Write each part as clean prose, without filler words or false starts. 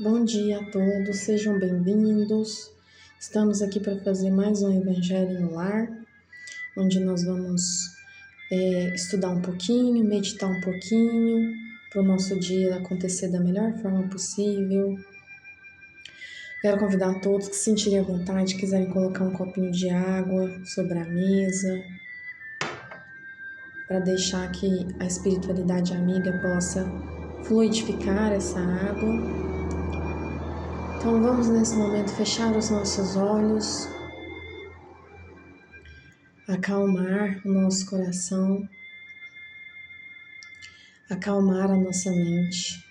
Bom dia a todos, sejam bem-vindos. Estamos aqui para fazer mais um Evangelho no Lar, onde nós vamos estudar um pouquinho, meditar um pouquinho, para o nosso dia acontecer da melhor forma possível. Quero convidar a todos que se sentirem à vontade, quiserem colocar um copinho de água sobre a mesa, para deixar que a espiritualidade amiga possa fluidificar essa água. Então vamos nesse momento fechar os nossos olhos, acalmar o nosso coração, acalmar a nossa mente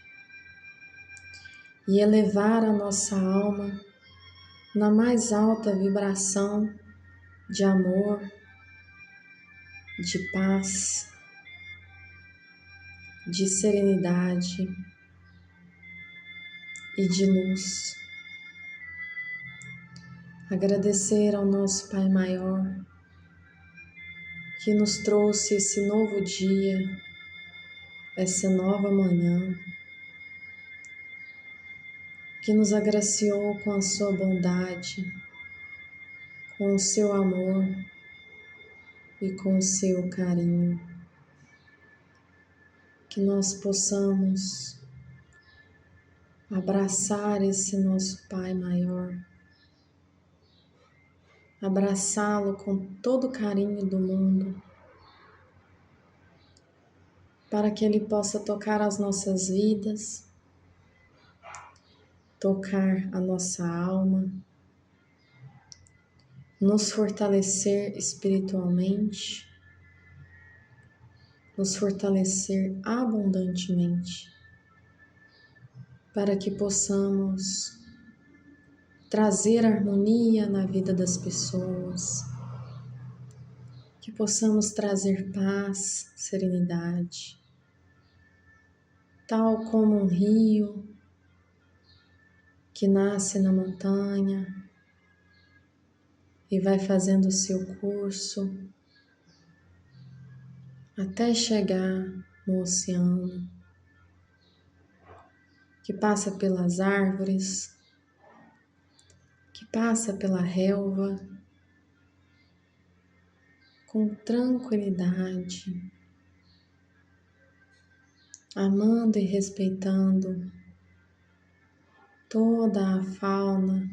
e elevar a nossa alma na mais alta vibração de amor, de paz, de serenidade e de luz. Agradecer ao nosso Pai Maior que nos trouxe esse novo dia, essa nova manhã, que nos agraciou com a sua bondade, com o seu amor e com o seu carinho. Que nós possamos abraçar esse nosso Pai Maior, abraçá-lo com todo o carinho do mundo, para que Ele possa tocar as nossas vidas, tocar a nossa alma, nos fortalecer espiritualmente, nos fortalecer abundantemente, para que possamos trazer harmonia na vida das pessoas, que possamos trazer paz, serenidade, tal como um rio que nasce na montanha e vai fazendo o seu curso até chegar no oceano, que passa pelas árvores, que passa pela relva, com tranquilidade, amando e respeitando toda a fauna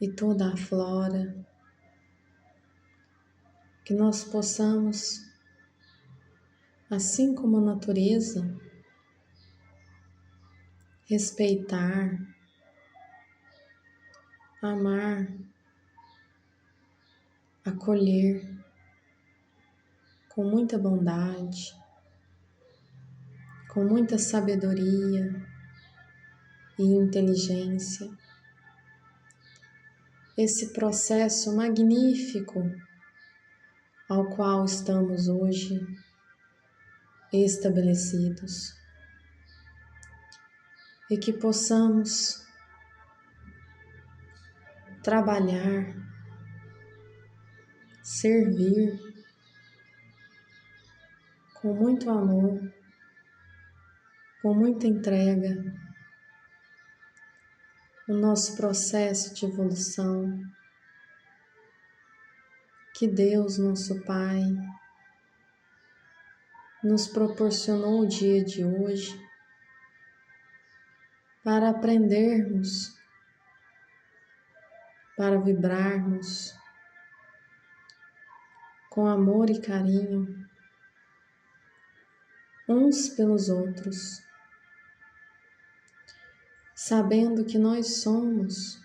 e toda a flora, que nós possamos, assim como a natureza, respeitar, amar, acolher com muita bondade, com muita sabedoria e inteligência, esse processo magnífico ao qual estamos hoje estabelecidos, e que possamos trabalhar, servir com muito amor, com muita entrega, o nosso processo de evolução que Deus, nosso Pai, nos proporcionou o dia de hoje para aprendermos, para vibrarmos com amor e carinho uns pelos outros, sabendo que nós somos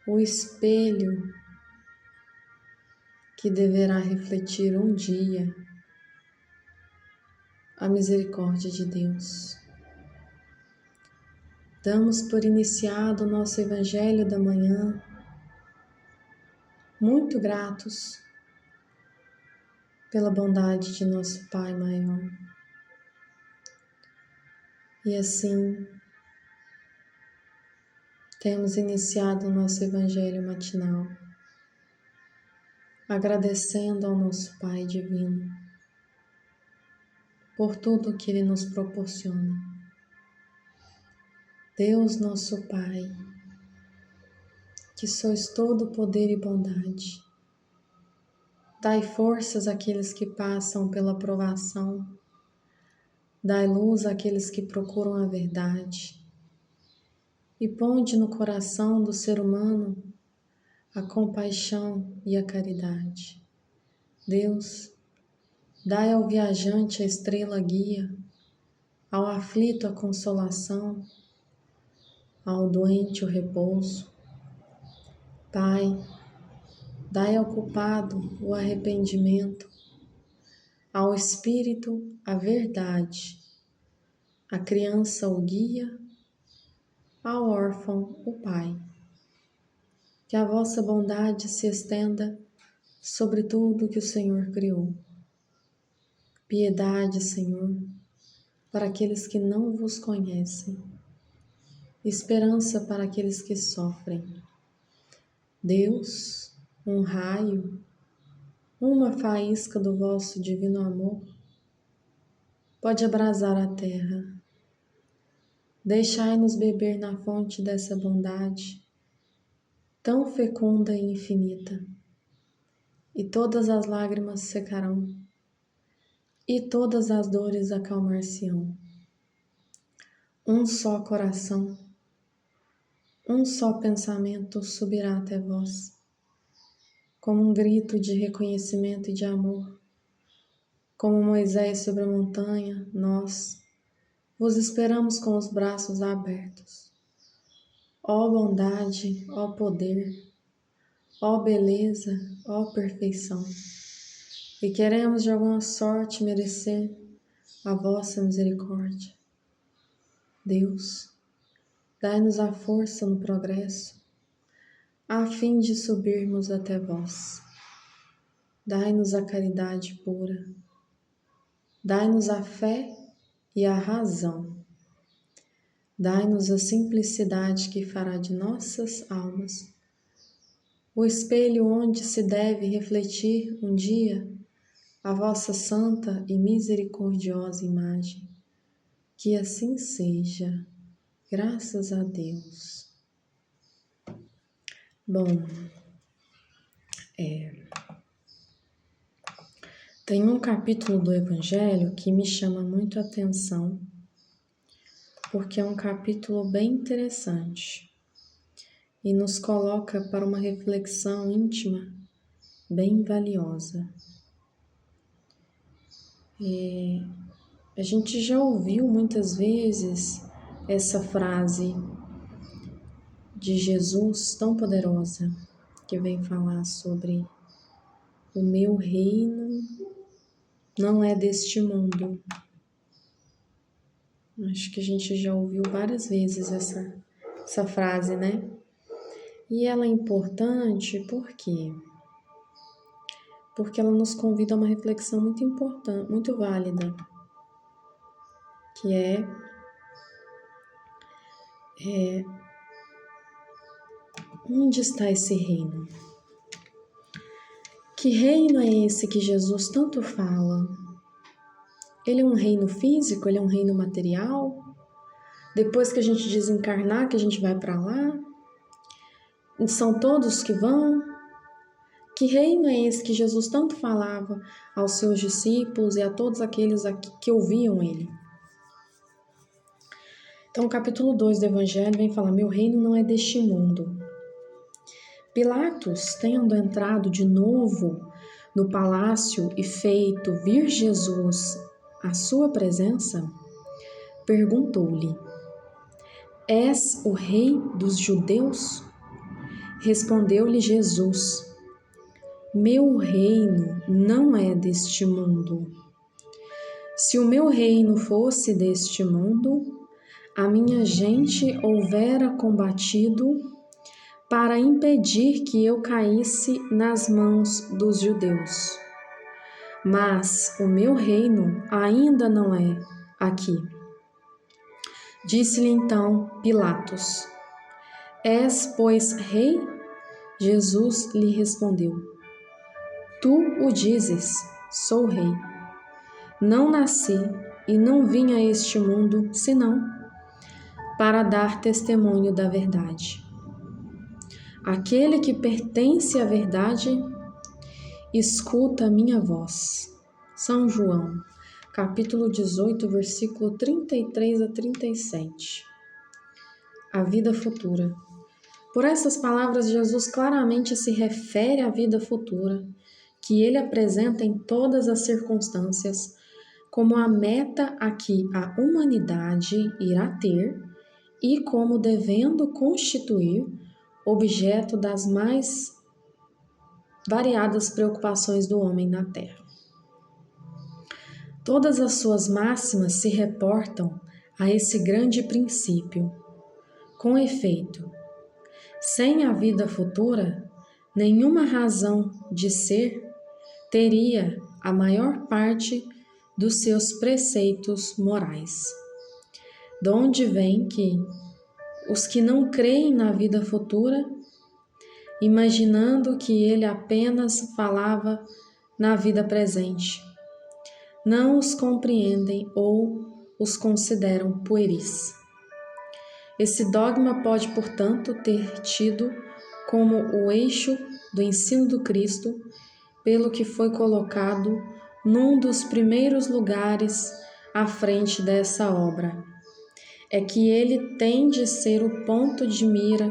o espelho que deverá refletir um dia a misericórdia de Deus. Damos por iniciado o nosso Evangelho da manhã, muito gratos pela bondade de nosso Pai Maior. E assim, temos iniciado o nosso Evangelho matinal, agradecendo ao nosso Pai Divino por tudo que Ele nos proporciona. Deus nosso Pai, que sois todo poder e bondade, dai forças àqueles que passam pela provação, dai luz àqueles que procuram a verdade, e ponde no coração do ser humano a compaixão e a caridade. Deus, dai ao viajante a estrela guia, ao aflito a consolação, ao doente o repouso. Pai, dai ao culpado o arrependimento, ao espírito a verdade, à criança o guia, ao órfão o pai. Que a vossa bondade se estenda sobre tudo que o Senhor criou. Piedade, Senhor, para aqueles que não vos conhecem. Esperança para aqueles que sofrem. Deus, um raio, uma faísca do vosso divino amor pode abrasar a terra. Deixai-nos beber na fonte dessa bondade, tão fecunda e infinita, e todas as lágrimas secarão, e todas as dores acalmar-se-ão. Um só coração, um só pensamento subirá até vós, como um grito de reconhecimento e de amor. Como Moisés sobre a montanha, nós vos esperamos com os braços abertos. Ó bondade, ó poder, ó beleza, ó perfeição. E queremos de alguma sorte merecer a vossa misericórdia. Deus, dai-nos a força no progresso, a fim de subirmos até vós. Dai-nos a caridade pura, dai-nos a fé e a razão. Dai-nos a simplicidade que fará de nossas almas o espelho onde se deve refletir um dia a vossa santa e misericordiosa imagem. Que assim seja, graças a Deus. Bom, tem um capítulo do Evangelho que me chama muito a atenção, porque é um capítulo bem interessante e nos coloca para uma reflexão íntima bem valiosa. A gente já ouviu muitas vezes essa frase de Jesus tão poderosa, que vem falar sobre o meu reino não é deste mundo. Acho que a gente já ouviu várias vezes essa frase, né? E ela é importante por quê? Porque ela nos convida a uma reflexão muito importante, muito válida, que é onde está esse reino? Que reino é esse que Jesus tanto fala? Ele é um reino físico? Ele é um reino material? Depois que a gente desencarnar, que a gente vai para lá? São todos que vão? Que reino é esse que Jesus tanto falava aos seus discípulos e a todos aqueles que ouviam ele? Então, o capítulo 2 do Evangelho vem falar: meu reino não é deste mundo. Pilatos, tendo entrado de novo no palácio e feito vir Jesus à sua presença, perguntou-lhe: És o rei dos judeus? Respondeu-lhe Jesus: meu reino não é deste mundo. Se o meu reino fosse deste mundo, a minha gente houvera combatido para impedir que eu caísse nas mãos dos judeus. Mas o meu reino ainda não é aqui. Disse-lhe então Pilatos: És, pois, rei? Jesus lhe respondeu: Tu o dizes, sou rei. Não nasci e não vim a este mundo senão para dar testemunho da verdade. Aquele que pertence à verdade escuta a minha voz. São João, capítulo 18, versículo 33 a 37. A vida futura. Por essas palavras, Jesus claramente se refere à vida futura, que ele apresenta em todas as circunstâncias como a meta a que a humanidade irá ter e como devendo constituir objeto das mais variadas preocupações do homem na Terra. Todas as suas máximas se reportam a esse grande princípio. Com efeito, sem a vida futura, nenhuma razão de ser teria a maior parte dos seus preceitos morais. De onde vem que os que não creem na vida futura, imaginando que ele apenas falava na vida presente, não os compreendem ou os consideram pueris. Esse dogma pode, portanto, ter tido como o eixo do ensino do Cristo, pelo que foi colocado num dos primeiros lugares à frente dessa obra. É que ele tem de ser o ponto de mira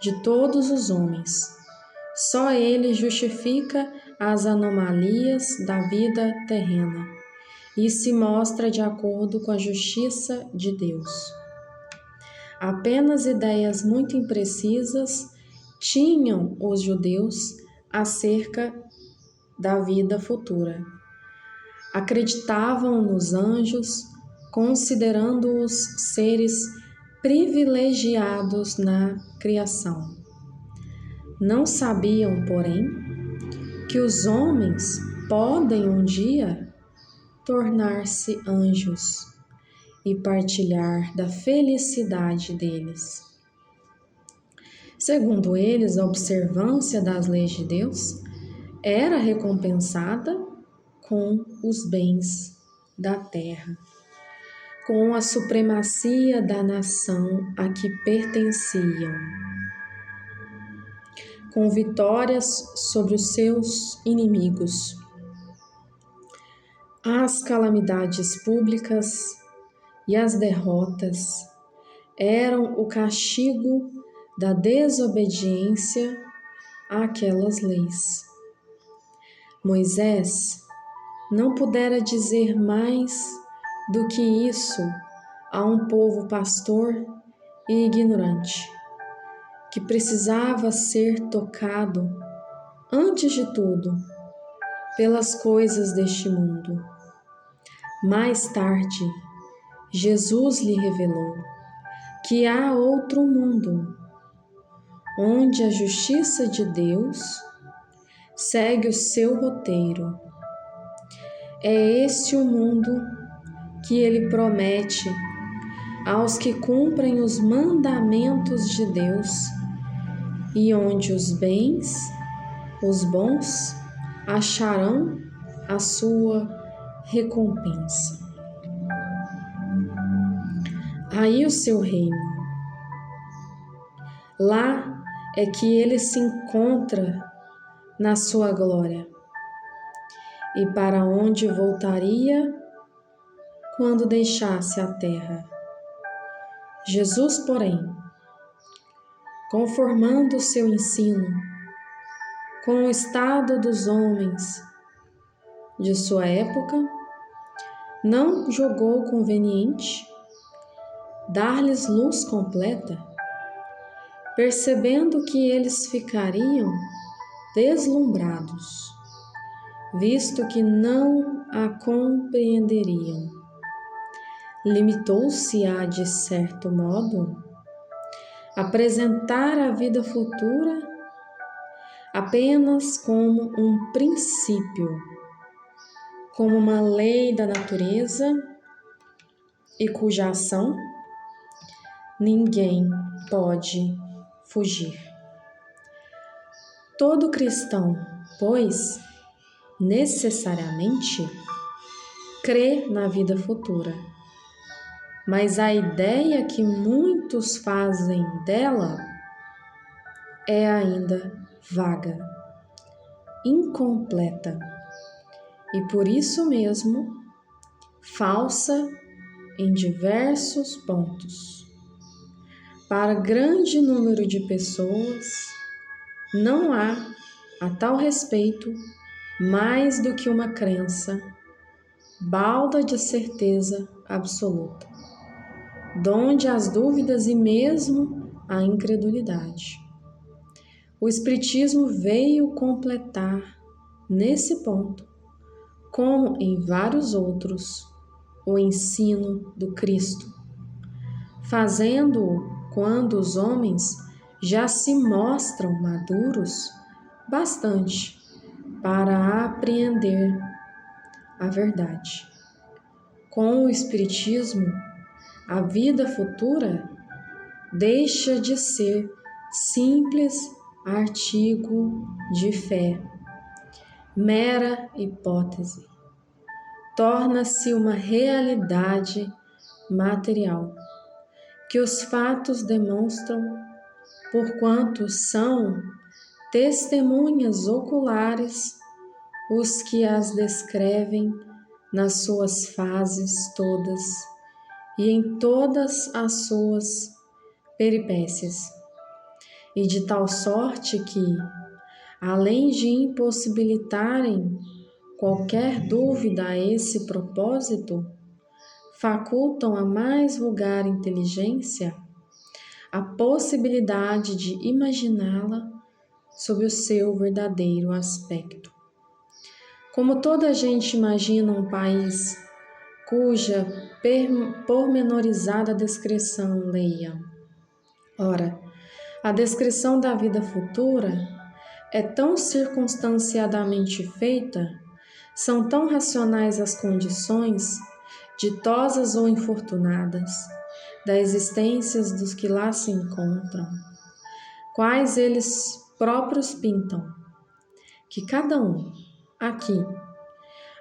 de todos os homens. Só ele justifica as anomalias da vida terrena e se mostra de acordo com a justiça de Deus. Apenas ideias muito imprecisas tinham os judeus acerca da vida futura. Acreditavam nos anjos, considerando-os seres privilegiados na criação. Não sabiam, porém, que os homens podem um dia tornar-se anjos e partilhar da felicidade deles. Segundo eles, a observância das leis de Deus era recompensada com os bens da terra, com a supremacia da nação a que pertenciam, com vitórias sobre os seus inimigos. As calamidades públicas e as derrotas eram o castigo da desobediência àquelas leis. Moisés não pudera dizer mais do que isso a um povo pastor e ignorante, que precisava ser tocado, antes de tudo, pelas coisas deste mundo. Mais tarde, Jesus lhe revelou que há outro mundo, onde a justiça de Deus segue o seu roteiro. É esse o mundo que ele promete aos que cumprem os mandamentos de Deus e onde os bons, acharão a sua recompensa. Aí o seu reino. Lá é que ele se encontra na sua glória e para onde voltaria quando deixasse a terra. Jesus, porém, conformando o seu ensino com o estado dos homens de sua época, não julgou conveniente dar-lhes luz completa, percebendo que eles ficariam deslumbrados, visto que não a compreenderiam. Limitou-se a, de certo modo, apresentar a vida futura apenas como um princípio, como uma lei da natureza e cuja ação ninguém pode fugir. Todo cristão, pois, necessariamente crê na vida futura. mas a ideia que muitos fazem dela é ainda vaga, incompleta e por isso mesmo falsa em diversos pontos. Para grande número de pessoas, não há, a tal respeito, mais do que uma crença, balda de certeza absoluta, donde as dúvidas e mesmo a incredulidade. O Espiritismo veio completar, nesse ponto, como em vários outros, o ensino do Cristo, fazendo-o quando os homens já se mostram maduros bastante para apreender a verdade. Com o Espiritismo, a vida futura deixa de ser simples artigo de fé, mera hipótese, torna-se uma realidade material, que os fatos demonstram, porquanto são testemunhas oculares os que as descrevem nas suas fases todas e em todas as suas peripécias, e de tal sorte que, além de impossibilitarem qualquer dúvida a esse propósito, facultam a mais vulgar inteligência a possibilidade de imaginá-la sob o seu verdadeiro aspecto. Como toda a gente imagina um país cuja pormenorizada descrição leia. Ora, a descrição da vida futura é tão circunstanciadamente feita, são tão racionais as condições, ditosas ou infortunadas, da existência dos que lá se encontram, quais eles próprios pintam, que cada um, aqui,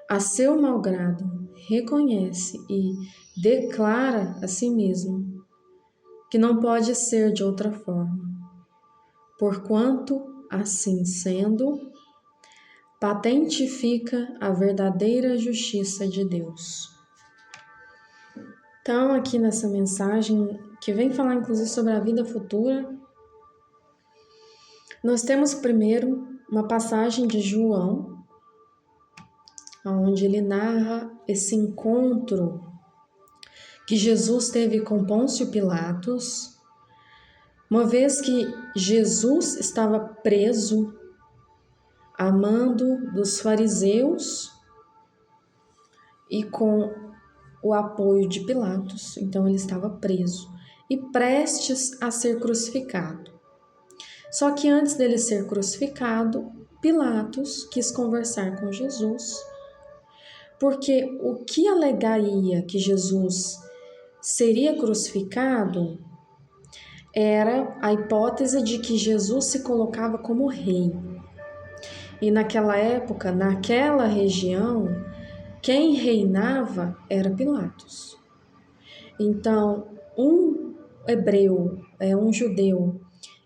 a seu malgrado, reconhece e declara a si mesmo que não pode ser de outra forma, porquanto, assim sendo, patentifica a verdadeira justiça de Deus. Então, aqui nessa mensagem, que vem falar inclusive sobre a vida futura, nós temos primeiro uma passagem de João, onde ele narra esse encontro que Jesus teve com Pôncio Pilatos, uma vez que Jesus estava preso a mando dos fariseus e com o apoio de Pilatos, então ele estava preso e prestes a ser crucificado. Só que antes dele ser crucificado, Pilatos quis conversar com Jesus, porque o que alegaria que Jesus seria crucificado era a hipótese de que Jesus se colocava como rei. E naquela época, naquela região, quem reinava era Pilatos. Então, um hebreu, um judeu,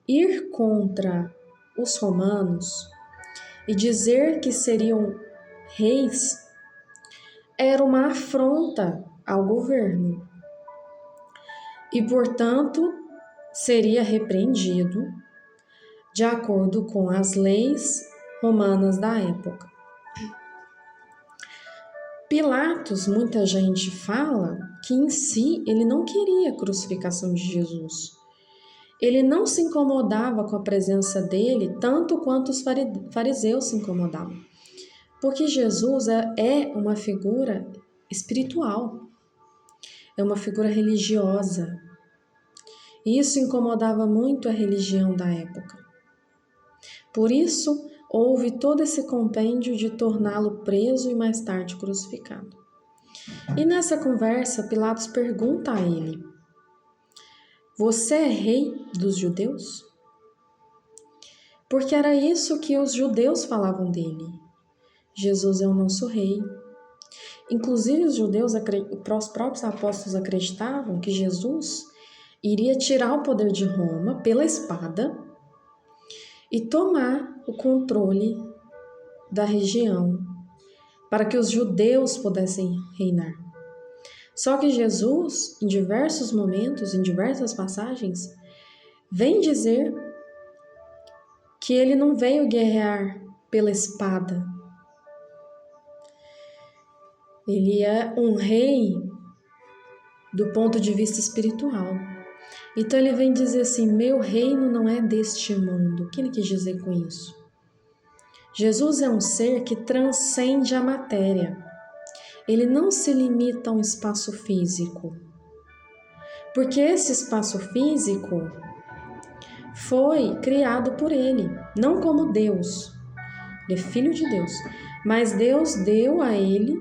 ir contra os romanos e dizer que seriam reis era uma afronta ao governo e, portanto, seria repreendido de acordo com as leis romanas da época. Pilatos, muita gente fala que em si ele não queria a crucificação de Jesus. Ele não se incomodava com a presença dele tanto quanto os fariseus se incomodavam, porque Jesus é uma figura espiritual, é uma figura religiosa. E isso incomodava muito a religião da época. Por isso, houve todo esse compêndio de torná-lo preso e mais tarde crucificado. E nessa conversa, Pilatos pergunta a ele: "Você é rei dos judeus?" Porque era isso que os judeus falavam dele. Jesus é o nosso rei. Inclusive os próprios apóstolos acreditavam que Jesus iria tirar o poder de Roma pela espada e tomar o controle da região para que os judeus pudessem reinar. Só que Jesus, em diversos momentos, em diversas passagens, vem dizer que ele não veio guerrear pela espada. Ele é um rei do ponto de vista espiritual. Então ele vem dizer assim, meu reino não é deste mundo. O que ele quis dizer com isso? Jesus é um ser que transcende a matéria. Ele não se limita a um espaço físico. Porque esse espaço físico foi criado por ele, não como Deus. Ele é filho de Deus. Mas Deus deu a ele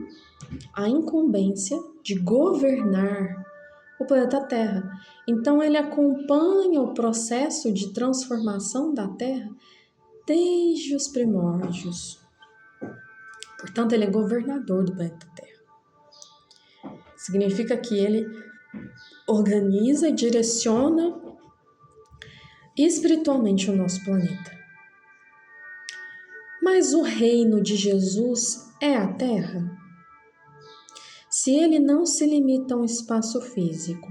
a incumbência de governar o planeta Terra. Então ele acompanha o processo de transformação da Terra desde os primórdios. Portanto, ele é governador do planeta Terra. Significa que ele organiza e direciona espiritualmente o nosso planeta. Mas o reino de Jesus é a Terra? Se ele não se limita a um espaço físico,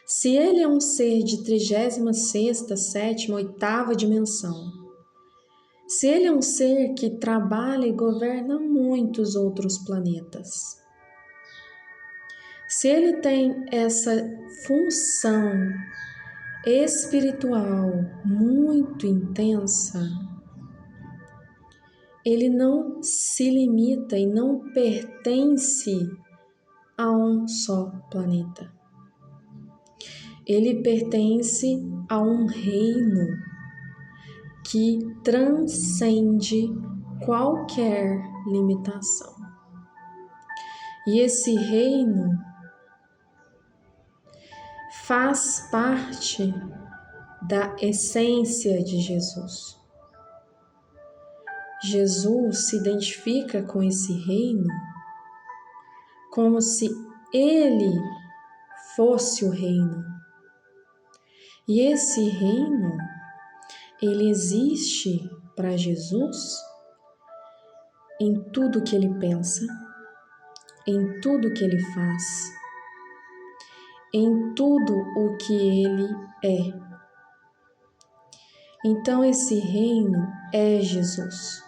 se ele é um ser de 36ª, 7ª, 8ª dimensão, se ele é um ser que trabalha e governa muitos outros planetas, se ele tem essa função espiritual muito intensa, ele não se limita e não pertence a um só planeta. Ele pertence a um reino que transcende qualquer limitação. E esse reino faz parte da essência de Jesus. Jesus se identifica com esse reino como se ele fosse o reino. E esse reino, ele existe para Jesus em tudo que ele pensa, em tudo que ele faz, em tudo o que ele é. Então esse reino é Jesus.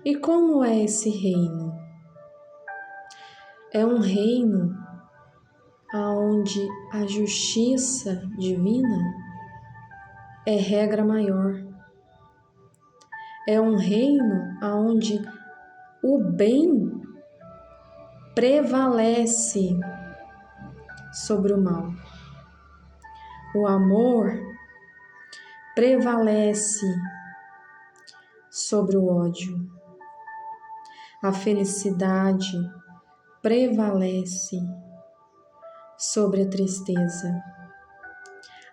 E como é esse reino? É um reino onde a justiça divina é regra maior. É um reino onde o bem prevalece sobre o mal. O amor prevalece sobre o ódio. A felicidade prevalece sobre a tristeza.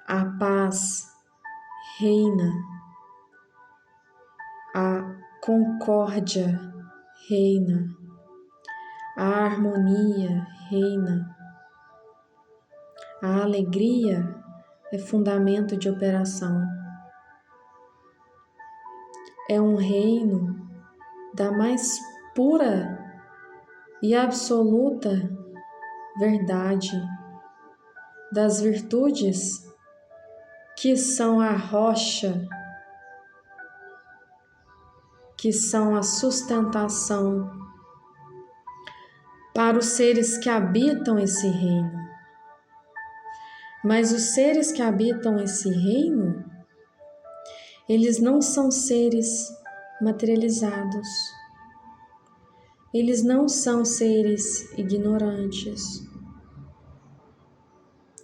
A paz reina. A concórdia reina. A harmonia reina. A alegria é fundamento de operação. É um reino da mais pura e absoluta verdade, das virtudes que são a rocha, que são a sustentação para os seres que habitam esse reino. Mas os seres que habitam esse reino, eles não são seres materializados. Eles não são seres ignorantes.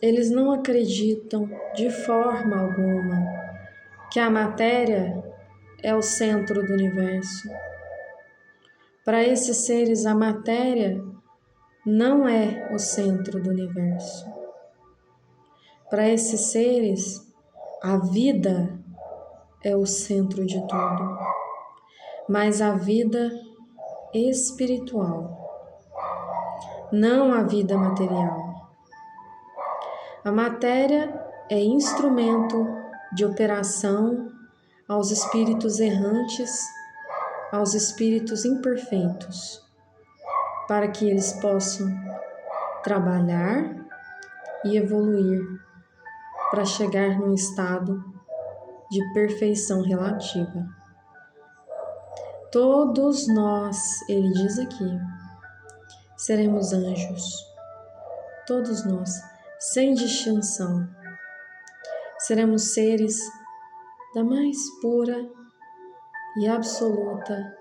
Eles não acreditam de forma alguma que a matéria é o centro do universo. Para esses seres, a matéria não é o centro do universo. Para esses seres, a vida é o centro de tudo. Mas a vida espiritual, não a vida material. A matéria é instrumento de operação aos espíritos errantes, aos espíritos imperfeitos, para que eles possam trabalhar e evoluir para chegar num estado de perfeição relativa. Todos nós, ele diz aqui, seremos anjos. Todos nós, sem distinção. Seremos seres da mais pura e absoluta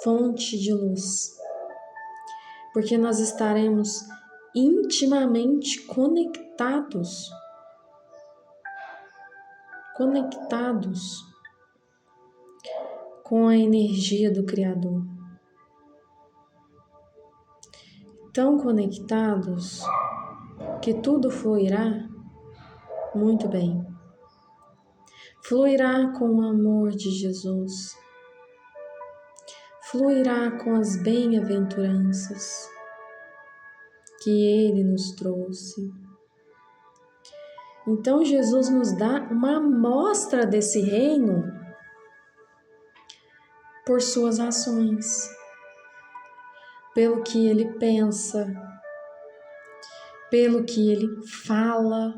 fonte de luz, porque nós estaremos intimamente conectados com a energia do Criador. Tão conectados que tudo fluirá muito bem. Fluirá com o amor de Jesus. Fluirá com as bem-aventuranças que Ele nos trouxe. Então Jesus nos dá uma amostra desse reino por suas ações, pelo que Ele pensa, pelo que Ele fala,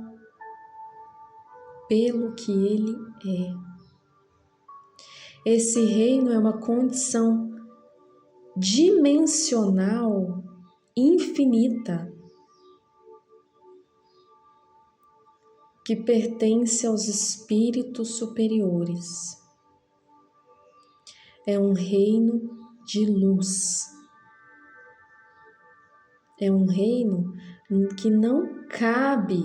pelo que Ele é. Esse reino é uma condição dimensional infinita que pertence aos espíritos superiores. É um reino de luz. É um reino que não cabe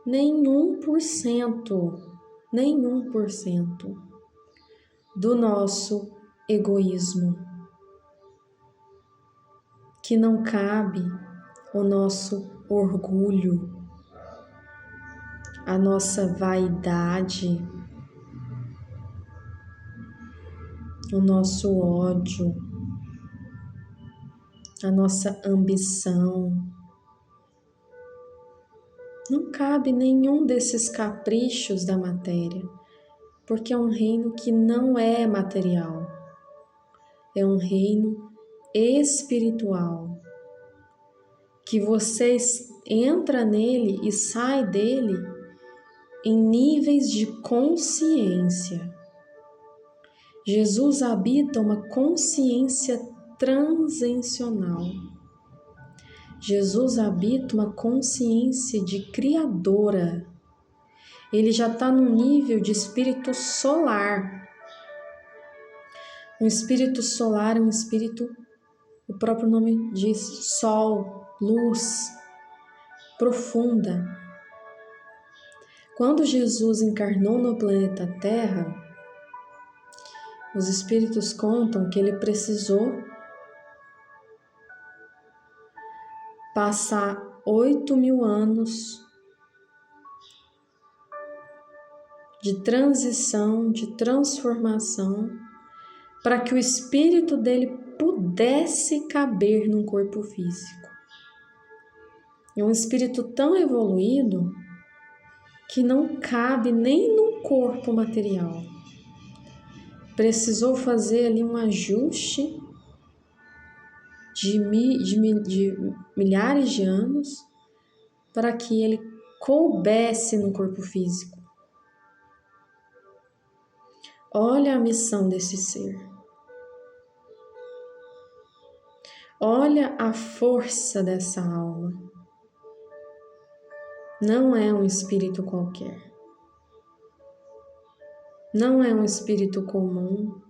nem 1% do nosso egoísmo, que não cabe o nosso orgulho, a nossa vaidade, o nosso ódio, a nossa ambição. Não cabe nenhum desses caprichos da matéria, porque é um reino que não é material, é um reino espiritual, que você entra nele e sai dele em níveis de consciência. Jesus habita uma consciência transencional. Jesus habita uma consciência de criadora. Ele já está num nível de espírito solar. Um espírito solar é um espírito, o próprio nome diz, sol, luz, profunda. Quando Jesus encarnou no planeta Terra, os espíritos contam que ele precisou passar 8.000 anos de transição, de transformação, para que o espírito dele pudesse caber num corpo físico. É um espírito tão evoluído que não cabe nem num corpo material. Precisou fazer ali um ajuste de milhares de anos para que ele coubesse no corpo físico. Olha a missão desse ser. Olha a força dessa alma. Não é um espírito qualquer. Não é um espírito comum.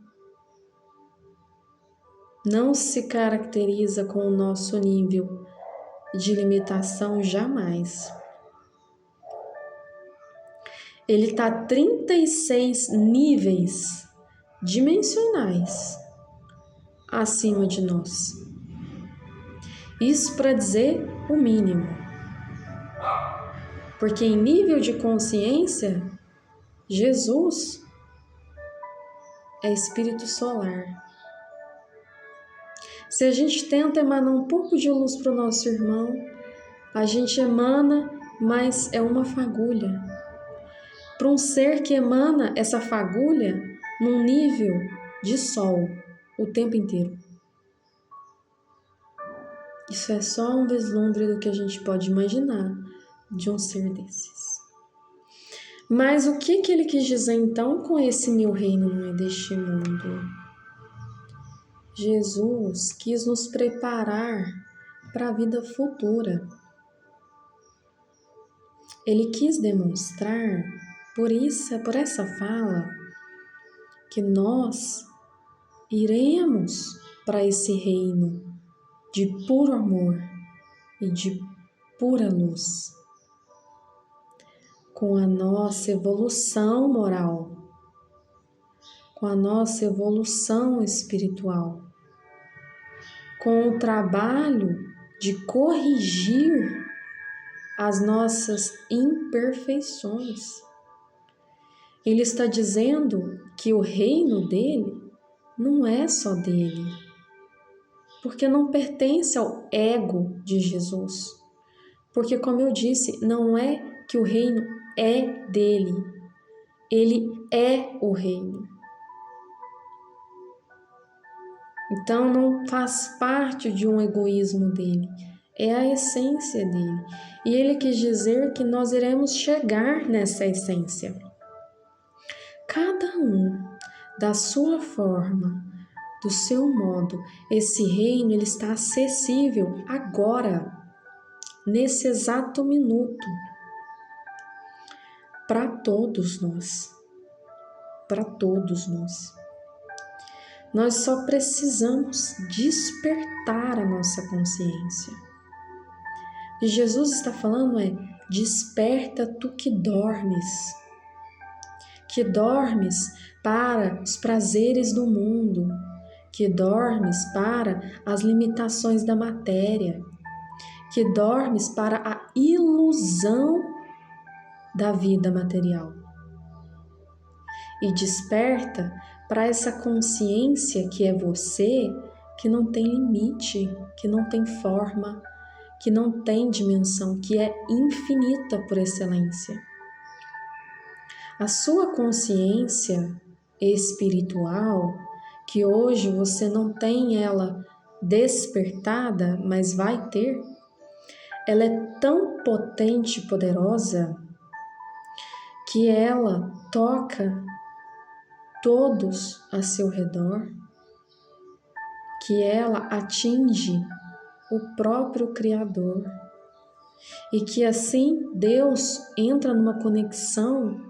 Não se caracteriza com o nosso nível de limitação jamais. Ele está 36 níveis dimensionais acima de nós. Isso para dizer o mínimo. Porque em nível de consciência, Jesus é espírito solar. Se a gente tenta emanar um pouco de luz para o nosso irmão, a gente emana, mas é uma fagulha. Para um ser que emana essa fagulha num nível de sol o tempo inteiro. Isso é só um vislumbre do que a gente pode imaginar de um ser desses. Mas o que ele quis dizer então com esse meu reino não é deste mundo? Jesus quis nos preparar para a vida futura. Ele quis demonstrar, por essa fala, que nós iremos para esse reino de puro amor e de pura luz, com a nossa evolução moral, com a nossa evolução espiritual, com o trabalho de corrigir as nossas imperfeições. Ele está dizendo que o reino dele não é só dele, porque não pertence ao ego de Jesus. Porque, como eu disse, não é que o reino é dele, ele é o reino. Então, não faz parte de um egoísmo dele, é a essência dele. E ele quis dizer que nós iremos chegar nessa essência. Cada um, da sua forma, do seu modo, esse reino ele está acessível agora, nesse exato minuto, para todos nós. Para todos nós. Nós só precisamos despertar a nossa consciência. E Jesus está falando desperta tu que dormes para os prazeres do mundo, que dormes para as limitações da matéria, que dormes para a ilusão da vida material. E desperta para essa consciência que é você, que não tem limite, que não tem forma, que não tem dimensão, que é infinita por excelência. A sua consciência espiritual, que hoje você não tem ela despertada, mas vai ter, ela é tão potente e poderosa que ela toca todos a seu redor, que ela atinge o próprio Criador e que assim Deus entra numa conexão,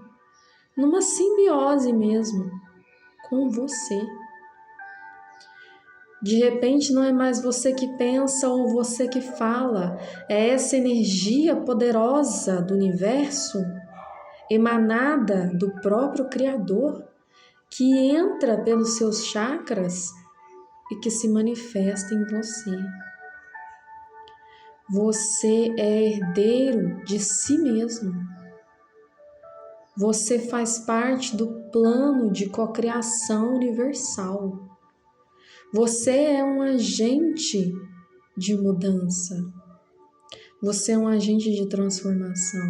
numa simbiose mesmo com você. De repente não é mais você que pensa ou você que fala, é essa energia poderosa do universo, emanada do próprio Criador, que entra pelos seus chakras e que se manifesta em você. Você é herdeiro de si mesmo. Você faz parte do plano de cocriação universal. Você é um agente de mudança. Você é um agente de transformação.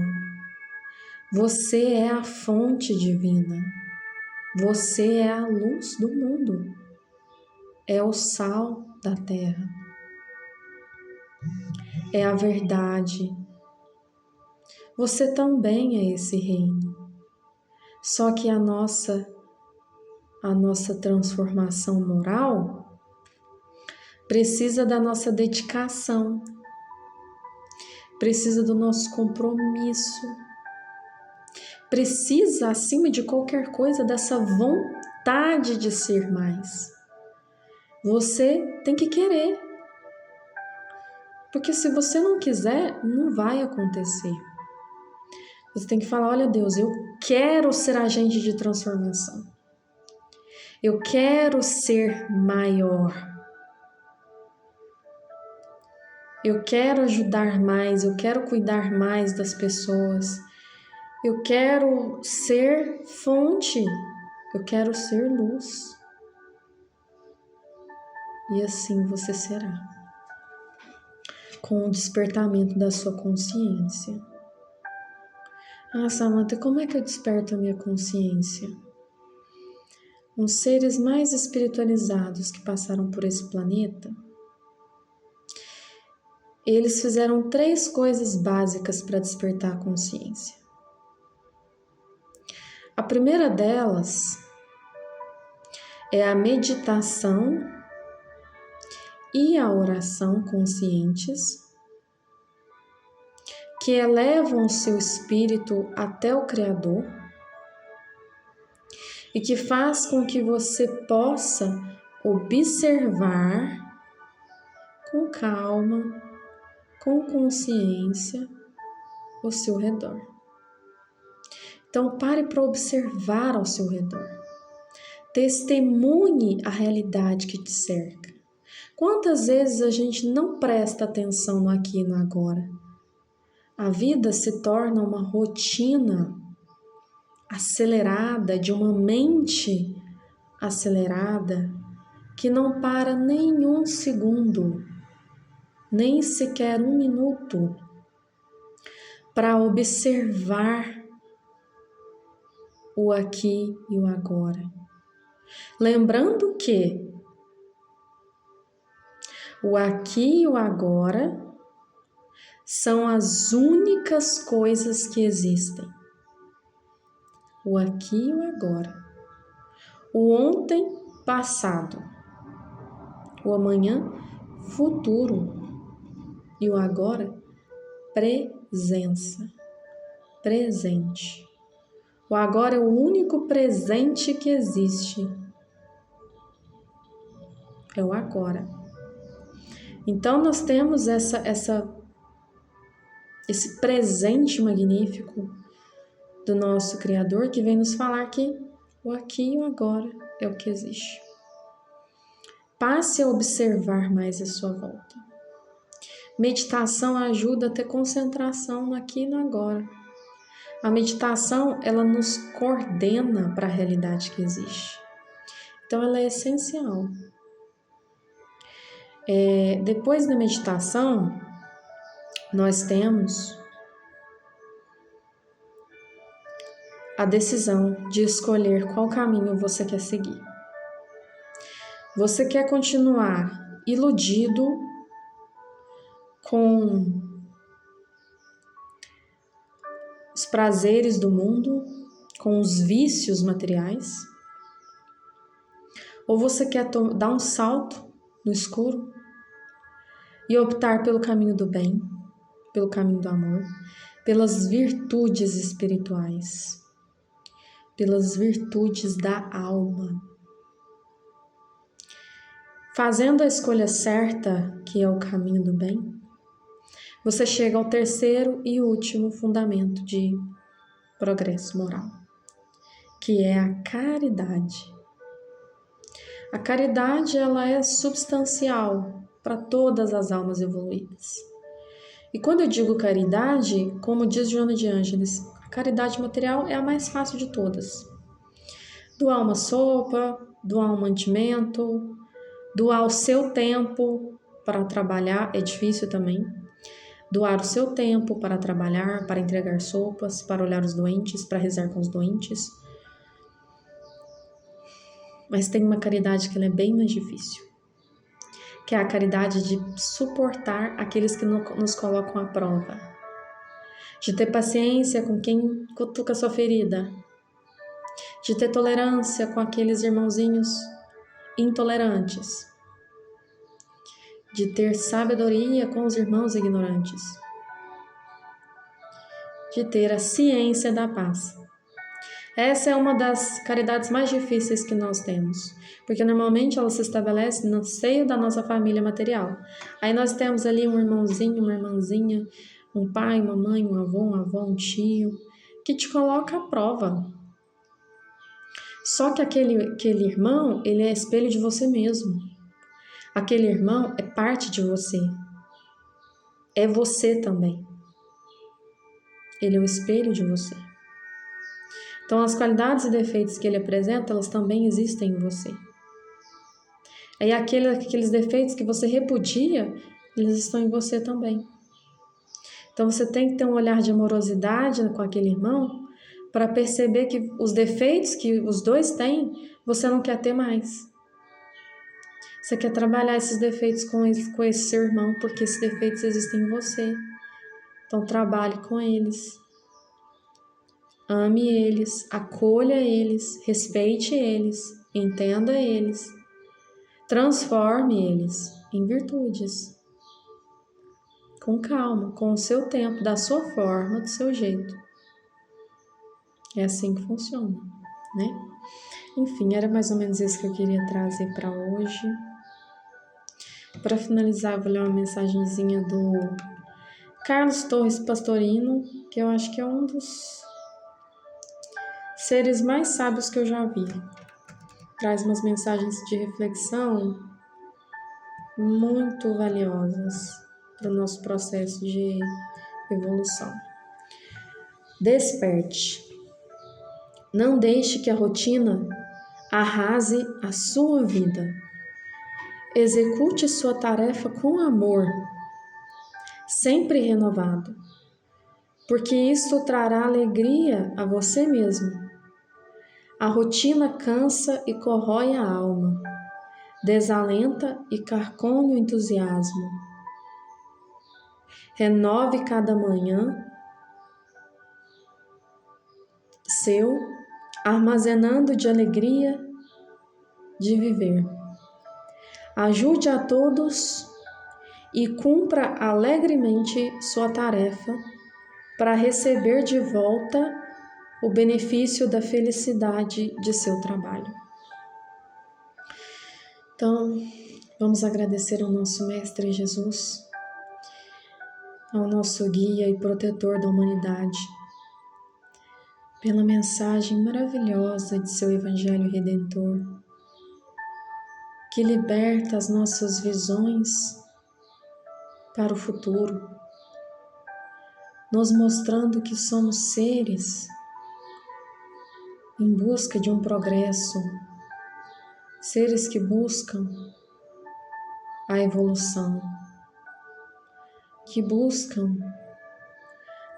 Você é a fonte divina. Você é a luz do mundo. É o sal da terra. É a verdade. Você também é esse reino. Só que a nossa transformação moral precisa da nossa dedicação, precisa do nosso compromisso, precisa, acima de qualquer coisa, dessa vontade de ser mais. Você tem que querer, porque se você não quiser, não vai acontecer. Você tem que falar, olha Deus, eu quero ser agente de transformação. Eu quero ser maior. Eu quero ajudar mais, eu quero cuidar mais das pessoas. Eu quero ser fonte, eu quero ser luz. E assim você será, com o despertamento da sua consciência. Ah, Samantha, como é que eu desperto a minha consciência? Os seres mais espiritualizados que passaram por esse planeta, eles fizeram 3 coisas básicas para despertar a consciência. A primeira delas é a meditação e a oração conscientes, que elevam o seu espírito até o Criador e que faz com que você possa observar com calma, com consciência, o seu redor. Então, pare para observar ao seu redor. Testemunhe a realidade que te cerca. Quantas vezes a gente não presta atenção no aqui e no agora? A vida se torna uma rotina acelerada, de uma mente acelerada, que não para nem um segundo, nem sequer um minuto, para observar o aqui e o agora. Lembrando que o aqui e o agora são as únicas coisas que existem. O aqui e o agora. O ontem, passado. O amanhã, futuro. E o agora, presença. Presente. O agora é o único presente que existe. É o agora. Então nós temos esse presente magnífico do nosso Criador, que vem nos falar que o aqui e o agora é o que existe. Passe a observar mais a sua volta. Meditação ajuda a ter concentração no aqui e no agora. A meditação, ela nos coordena para a realidade que existe. Então ela é essencial. Depois da meditação, nós temos a decisão de escolher qual caminho você quer seguir. Você quer continuar iludido com os prazeres do mundo, com os vícios materiais? Ou você quer dar um salto no escuro e optar pelo caminho do bem, pelo caminho do amor, pelas virtudes espirituais, pelas virtudes da alma? Fazendo a escolha certa, que é o caminho do bem, você chega ao terceiro e último fundamento de progresso moral, que é a caridade. A caridade, ela é substancial para todas as almas evoluídas. E quando eu digo caridade, como diz Joana de Ângeles, a caridade material é a mais fácil de todas. Doar uma sopa, doar um mantimento, doar o seu tempo para trabalhar é difícil também. Doar o seu tempo para trabalhar, para entregar sopas, para olhar os doentes, para rezar com os doentes. Mas tem uma caridade que ela é bem mais difícil, que é a caridade de suportar aqueles que nos colocam à prova, de ter paciência com quem cutuca a sua ferida, de ter tolerância com aqueles irmãozinhos intolerantes, de ter sabedoria com os irmãos ignorantes, de ter a ciência da paz. Essa é uma das caridades mais difíceis que nós temos, porque normalmente ela se estabelece no seio da nossa família material. Aí nós temos ali um irmãozinho, uma irmãzinha, um pai, uma mãe, um avô, uma avó, um tio, que te coloca à prova. Só que aquele irmão, ele é espelho de você mesmo. Aquele irmão é parte de você. É você também. Ele é o espelho de você. Então, as qualidades e defeitos que ele apresenta, elas também existem em você. Aí aqueles defeitos que você repudia, eles estão em você também. Então você tem que ter um olhar de amorosidade com aquele irmão para perceber que os defeitos que os dois têm, você não quer ter mais. Você quer trabalhar esses defeitos com esse seu irmão, porque esses defeitos existem em você. Então trabalhe com eles. Ame eles, acolha eles, respeite eles, entenda eles. Transforme eles em virtudes. Com calma, com o seu tempo, da sua forma, do seu jeito. É assim que funciona, né? Enfim, era mais ou menos isso que eu queria trazer para hoje. Para finalizar, vou ler uma mensagenzinha do Carlos Torres Pastorino, que eu acho que é um dos seres mais sábios que eu já vi. Traz umas mensagens de reflexão muito valiosas para o nosso processo de evolução. Desperte. Não deixe que a rotina arrase a sua vida. Execute sua tarefa com amor, sempre renovado, porque isso trará alegria a você mesmo. A rotina cansa e corrói a alma, desalenta e carcome o entusiasmo. Renove cada manhã seu, armazenando de alegria de viver. Ajude a todos e cumpra alegremente sua tarefa para receber de volta o benefício da felicidade de seu trabalho. Então, vamos agradecer ao nosso Mestre Jesus, ao nosso guia e protetor da humanidade, pela mensagem maravilhosa de seu Evangelho Redentor, que liberta as nossas visões para o futuro, nos mostrando que somos seres em busca de um progresso, seres que buscam a evolução, que buscam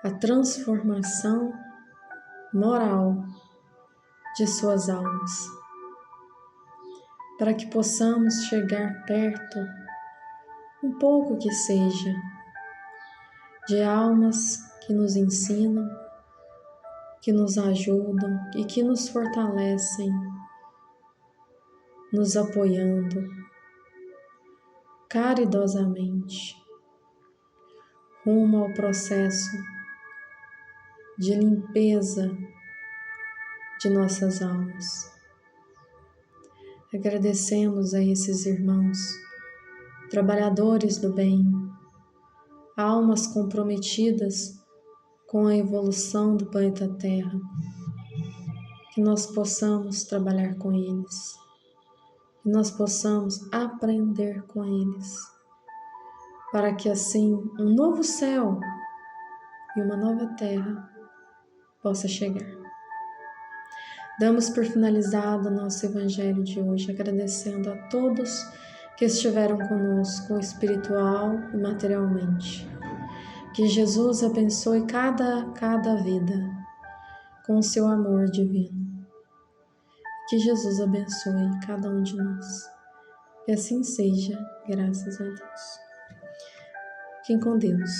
a transformação moral de suas almas, para que possamos chegar perto, um pouco que seja, de almas que nos ensinam, que nos ajudam e que nos fortalecem, nos apoiando caridosamente rumo ao processo de limpeza de nossas almas. Agradecemos a esses irmãos, trabalhadores do bem, almas comprometidas com a evolução do planeta Terra, que nós possamos trabalhar com eles, que nós possamos aprender com eles, para que assim um novo céu e uma nova terra possa chegar. Damos por finalizado o nosso Evangelho de hoje, agradecendo a todos que estiveram conosco, espiritual e materialmente. Que Jesus abençoe cada vida com o seu amor divino. Que Jesus abençoe cada um de nós. E assim seja, graças a Deus. Fiquem com Deus.